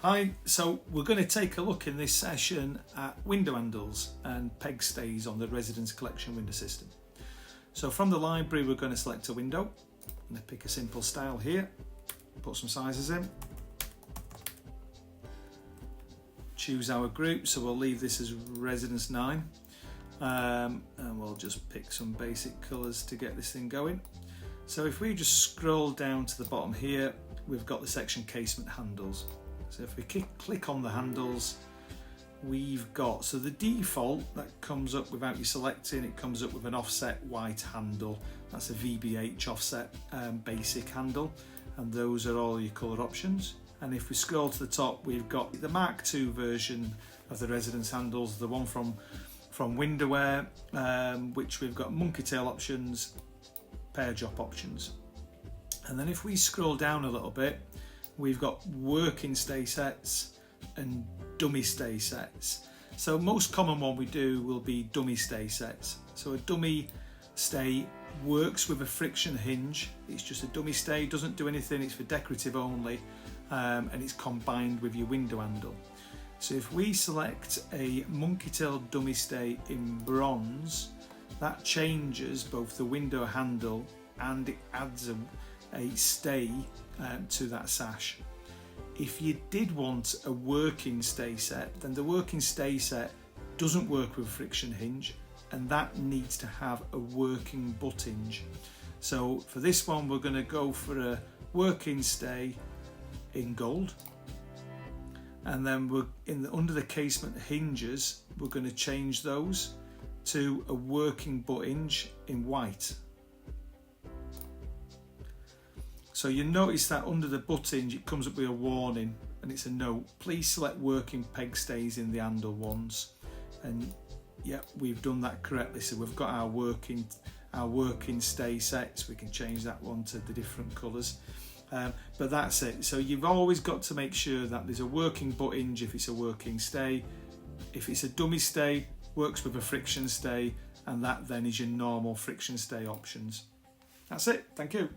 Hi, so we're going to take a look in this session at window handles and peg stays on the Residence Collection window system. So from the library we're going to select a window. I'm going to pick a simple style here, put some sizes in, choose our group, so we'll leave this as Residence 9 and we'll just pick some basic colours to get this thing going. So if we just scroll down to the bottom here, we've got the section Casement Handles. So if we click on the handles, we've got, so the default that comes up without you selecting, it comes up with an offset white handle. That's a VBH offset basic handle, and those are all your colour options. And if we scroll to the top, we've got the Mark II version of the Residence handles, the one from Windoware, which we've got monkey tail options, pear drop options. And then if we scroll down a little bit, we've got working stay sets and dummy stay sets. So most common one we do will be dummy stay sets. So a dummy stay works with a friction hinge. It's just a dummy stay, doesn't do anything, it's for decorative only, and it's combined with your window handle. So if we select a monkey tail dummy stay in bronze, that changes both the window handle and it adds a stay to that sash. If you did want a working stay set, then the working stay set doesn't work with a friction hinge, and that needs to have a working butt hinge. So for this one we're going to go for a working stay in gold, and then we're under the casement hinges we're going to change those to a working butt hinge in white. So you notice that under the butt hinge it comes up with a warning, and it's a note, please select working peg stays in the handle ones. And yeah, we've done that correctly, so we've got our working stay sets. We can change that one to the different colours, but that's it. So you've always got to make sure that there's a working butt hinge if it's a working stay. If it's a dummy stay, works with a friction stay, and that then is your normal friction stay options. That's it, thank you.